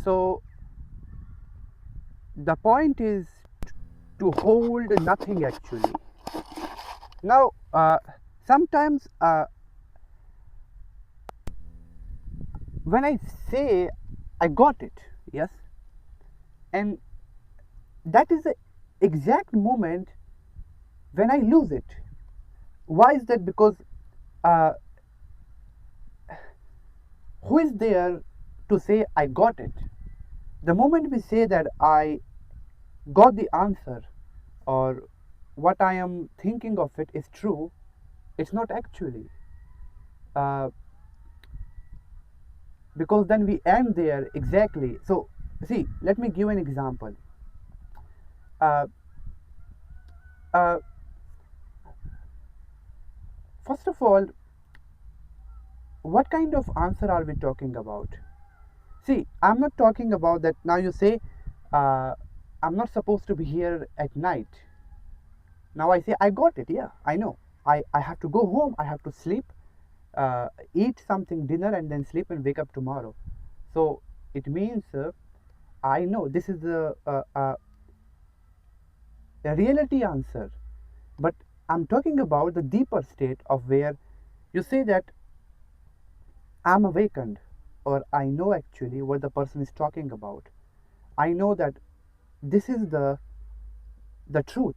So the point is to hold nothing actually. Now sometimes when I say I got it, yes, and that is the exact moment when I lose it. Why is that? Because uh, who is there to say I got it? The moment we say that I got the answer, or what I am thinking of it is true, it's not actually. Uh, because then we end there exactly. So, see, let me give an example. Uh, uh, First of all, what kind of answer are we talking about? See, I'm not talking about that. Now you say, I'm not supposed to be here at night. Now I say, I got it. Yeah, I know. I have to go home. I have to sleep, eat something dinner, and then sleep and wake up tomorrow. So it means I know this is a reality answer. But I'm talking about the deeper state of where you say that I'm awakened, or I know actually what the person is talking about. I know that this is the truth.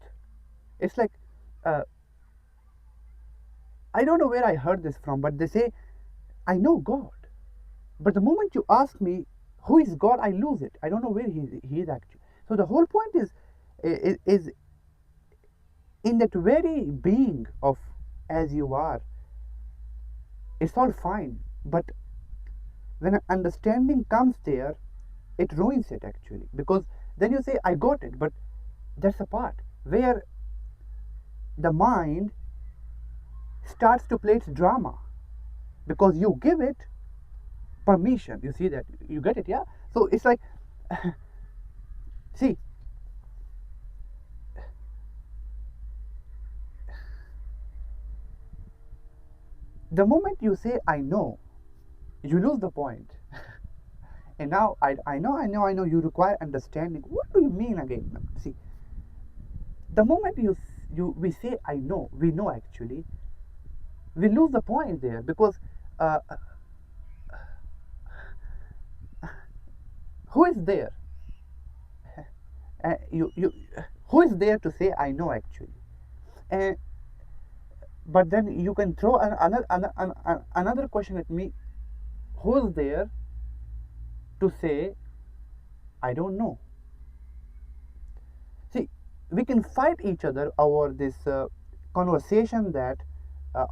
It's like uh, I don't know where I heard this from, but they say I know God. But the moment you ask me who is God, I lose it. I don't know where he is actually. So the whole point is in that very being of as you are. It's all fine, but when an understanding comes there, it ruins it actually, because then you say I got it, but that's a part where the mind starts to play its drama, because you give it permission. You see that, you get it, yeah? So it's like see, the moment you say I know, you lose the point. And now I know you require understanding. What do you mean again? See, the moment we say I know, we know actually, we lose the point there, because uh, who is there? You who is there to say I know actually? And but then you can throw another question at me. Who's there to say I don't know? See, we can fight each other over this conversation that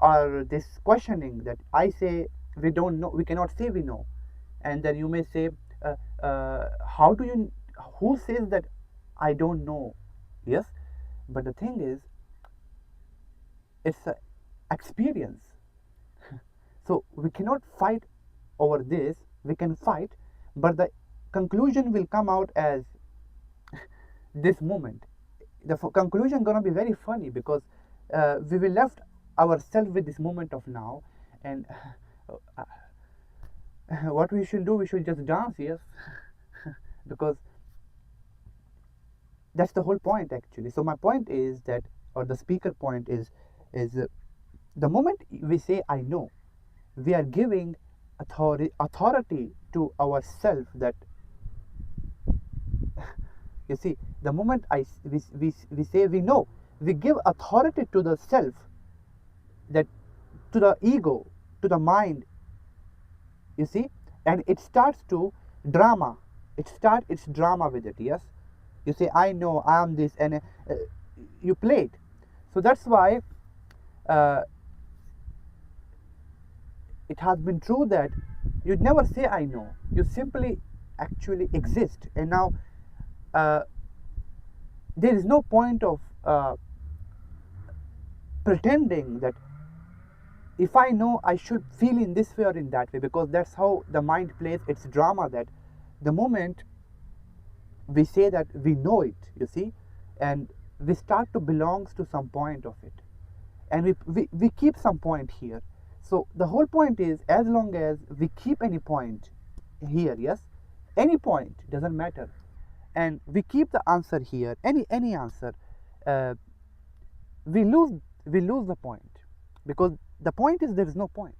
or this questioning that I say we don't know, we cannot say we know, and then you may say, how do you? Who says that I don't know? Yes, but the thing is, it's a experience. So we cannot fight over this. We can fight, but the conclusion will come out as this moment. The conclusion gonna be very funny, because we will left ourselves with this moment of now, and what we should do, we should just dance, yes, because that's the whole point actually. So my point is that, or the speaker point is the moment we say I know, we are giving authority to ourself. That you see, the moment we say we know, we give authority to the self, that to the ego, to the mind, you see, and it starts to drama. It start its drama with it, yes. You say I know, I am this, and you play it. So that's why uh, it has been true that you'd never say I know. You simply actually exist. And now uh, there is no point of pretending that if I know, I should feel in this way or in that way, because that's how the mind plays its drama. That the moment we say that we know it, you see, and we start to belongs to some point of it, and we keep some point here. So the whole point is, as long as we keep any point here, yes, any point, doesn't matter, and we keep the answer here, any answer, uh, we lose the point, because the point is there is no point.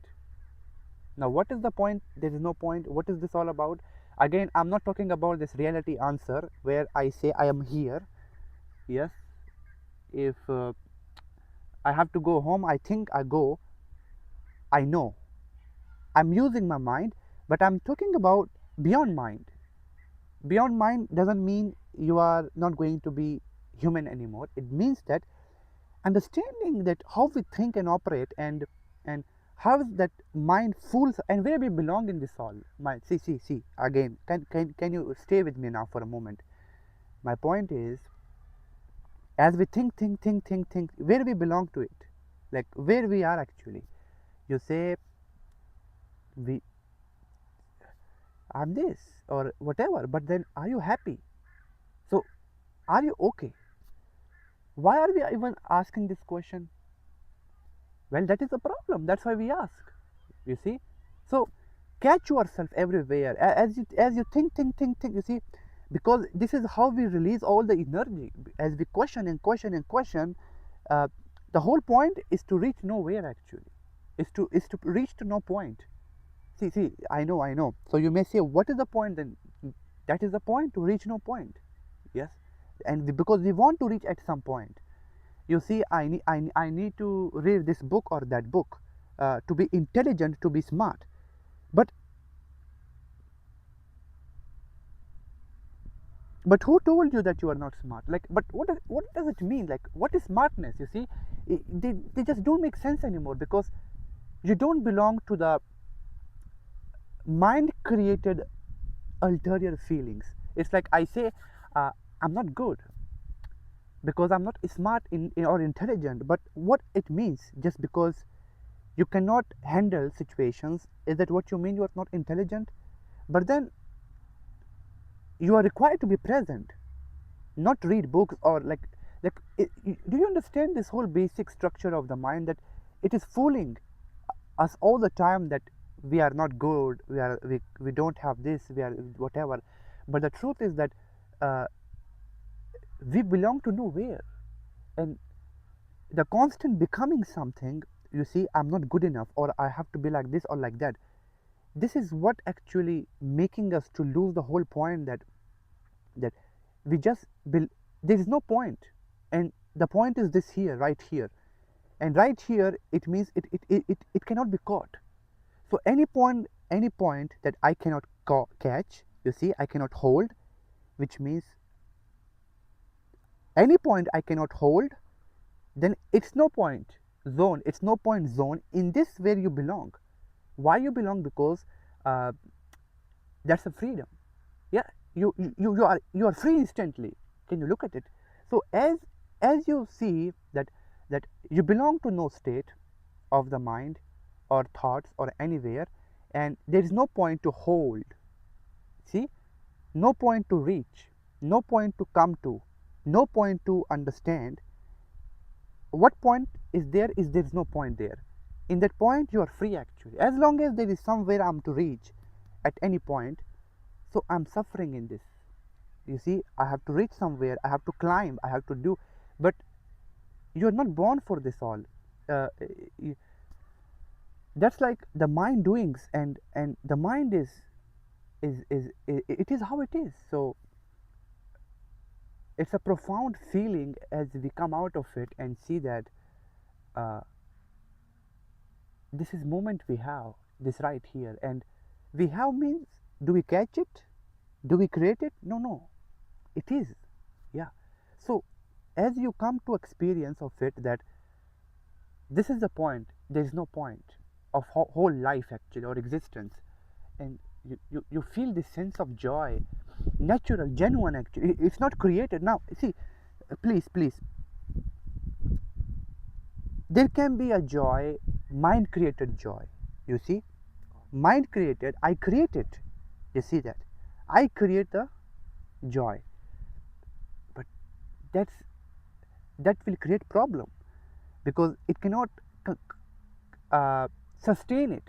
Now what is the point? There is no point. What is this all about? Again, I'm not talking about this reality answer where I say I am here. Yes, if I have to go home, I think I go, I know, I'm using my mind, but I'm talking about beyond mind. Beyond mind doesn't mean you are not going to be human anymore. It means that understanding that how we think and operate, and how that mind fools, and where we belong in this all. My see again. Can you stay with me now for a moment? My point is, as we think, where we belong to it, like where we are actually. You say, we I'm this or whatever, but then are you happy? So are you okay? Why are we even asking this question? Well, that is a problem. That's why we ask. You see? So catch yourself everywhere. As you think, you see, because this is how we release all the energy. As we question and question and question, uh, the whole point is to reach nowhere actually. Is to reach to no point. See, I know. So you may say, what is the point then? That is the point, to reach no point. Yes, and because we want to reach at some point. You see, I need to read this book or that book to be intelligent, to be smart. But who told you that you are not smart? Like, but what does it mean? Like, what is smartness? You see, they just don't make sense anymore, because you don't belong to the mind created ulterior feelings. It's like I say, I'm not good because I'm not smart or intelligent. But what it means, just because you cannot handle situations, is that what you mean? You are not intelligent? But then you are required to be present, not read books or do you understand this whole basic structure of the mind, that it is fooling us all the time that we are not good, we don't have this, we are whatever. But the truth is that we belong to nowhere, and the constant becoming something, you see, I'm not good enough, or I have to be like this or like that, this is what actually making us to lose the whole point, that we just there is no point, and the point is this here, right here, and right here, it means it cannot be caught. So any point that I cannot catch, you see, I cannot hold, which means any point I cannot hold, then it's no point zone, it's no point zone in this where you belong. Why you belong? Because uh, that's a freedom. Yeah, you are free instantly. Can you look at it? So as you see that you belong to no state of the mind or thoughts or anywhere, and there is no point to hold. See, no point to reach, no point to come to, no point to understand. What point is there? Is there is no point there. In that point you are free actually, as long as there is somewhere I'm to reach at any point. So I'm suffering in this. You see, I have to reach somewhere, I have to climb, I have to do. But you're not born for this all. uh, that's like the mind doings, and the mind is it is how it is. So it's a profound feeling as we come out of it and see that uh, this is moment we have this right here, and we have means, do we catch it? Do we create it? No, it is. Yeah. So as you come to experience of it, that this is the point, there is no point of whole life actually, or existence, and you feel this sense of joy, natural, genuine actually. It's not created. Now see, please, there can be a joy, mind created joy. You see, mind created, I create it. You see that I create the joy, but that will create problem, because it cannot sustain it.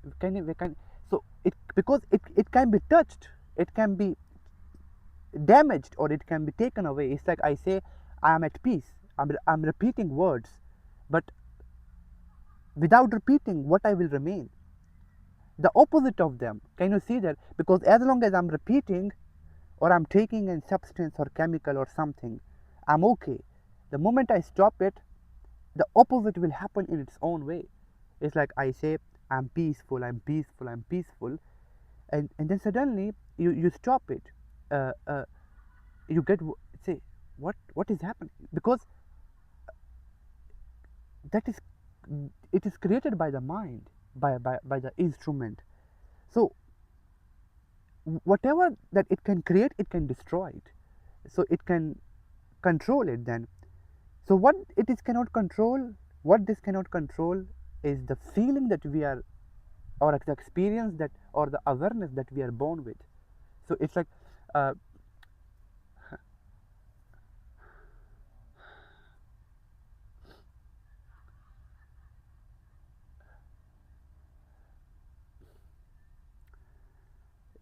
We can so it, because it can be touched. it can be damaged or it can be taken away. It's like I say I am at peace. I'm repeating words, but without repeating, what I will remain? The opposite of them. Can you see that? Because as long as I'm repeating or I'm taking a substance or chemical or something, I'm okay. The moment I stop it, the opposite will happen in its own way. It's like I say I'm peaceful, I'm peaceful, I'm peaceful, and then suddenly you stop it. Uh, uh, you get say what is happening, because that is it is created by the mind, by the instrument. So whatever that it can create, it can destroy it, so it can control it then. So what it is cannot control, what this cannot control, is the feeling that we are, or the experience that, or the awareness that we are born with. So it's like uh,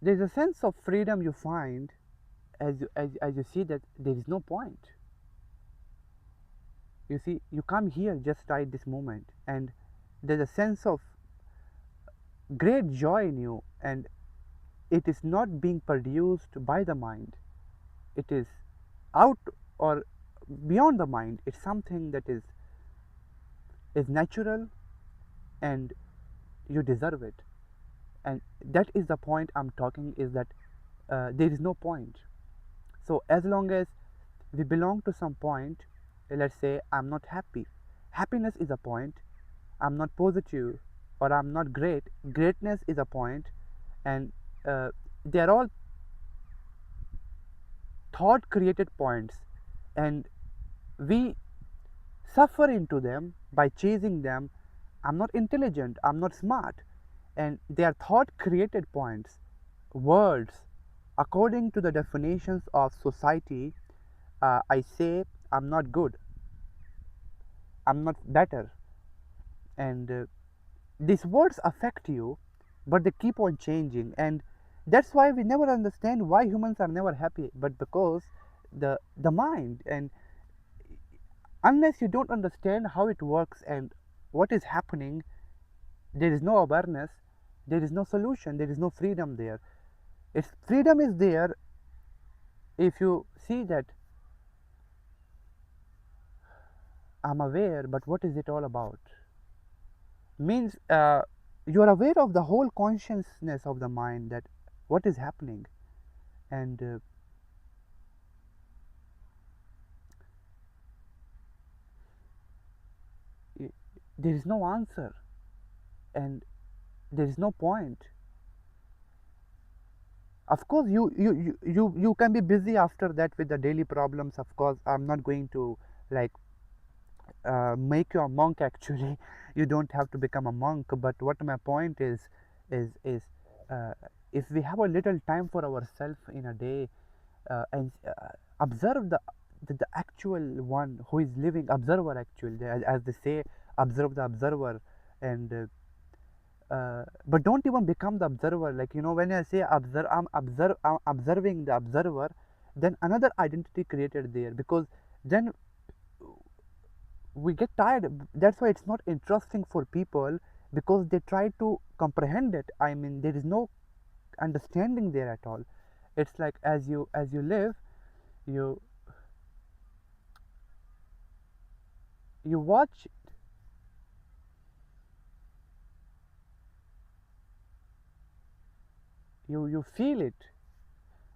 there's a sense of freedom you find as you see that there is no point. You see, you come here just right this moment, and there's a sense of great joy in you, and it is not being produced by the mind. It is out or beyond the mind. It's something that is natural, and you deserve it. And that is the point I'm talking, is that there is no point. So as long as we belong to some point, let's say I'm not happy, happiness is a point. I'm not positive, or I'm not great, greatness is a point. And they are all thought created points, and we suffer into them by chasing them. I'm not intelligent, I'm not smart, and they are thought created points, words. According to the definitions of society, I say I'm not good, I'm not better, and these words affect you, but they keep on changing. And that's why we never understand why humans are never happy, but because the mind. And unless you don't understand how it works and what is happening, there is no awareness, there is no solution, there is no freedom there. Its freedom is there if you see that I'm aware, but what is it all about? Means you are aware of the whole consciousness of the mind, that what is happening. And there is no answer, and there is no point. Of course you can be busy after that with the daily problems. Of course, I'm not going to like make you a monk actually. You don't have to become a monk, but what my point is uh, if we have a little time for ourselves in a day, and observe the actual one who is living, observer actually, as they say, observe the observer. And but don't even become the observer. Like, when I say observe, I'm observing the observer, then another identity created there, because then we get tired. That's why it's not interesting for people, because they try to comprehend it. I mean, there is no understanding there at all. It's like as you live, you you watch, you feel it,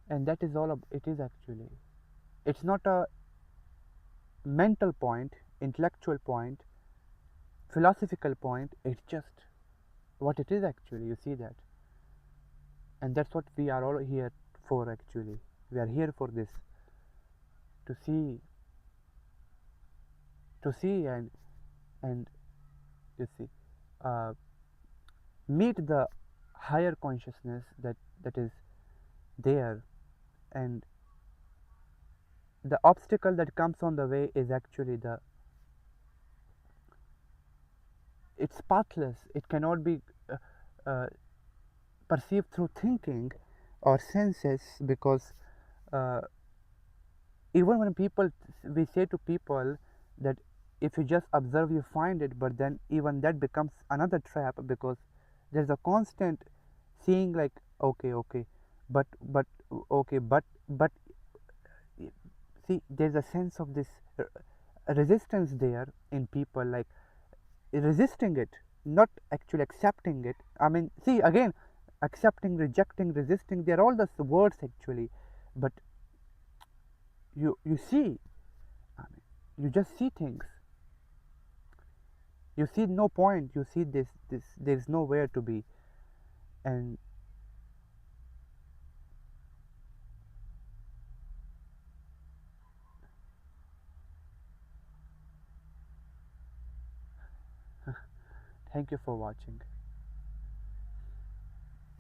and that is all it is actually. It's not a mental point, intellectual point, philosophical point. It's just what it is actually. You see that, and that's what we are all here for actually. We are here for this, to see, and you see, uh, meet the higher consciousness that is there. And the obstacle that comes on the way is actually it's pathless. It cannot be uh, perceived through thinking, our senses, because uh, even when people, we say to people that if you just observe you find it, but then even that becomes another trap, because there's a constant seeing like, okay, okay, but okay, but see, there's a sense of this resistance there in people, like resisting it, not actually accepting it. I mean, see, again, accepting, rejecting, resisting, they're all the words actually, but you see, I mean, you just see things, you see no point, you see this there's nowhere to be. And thank you for watching.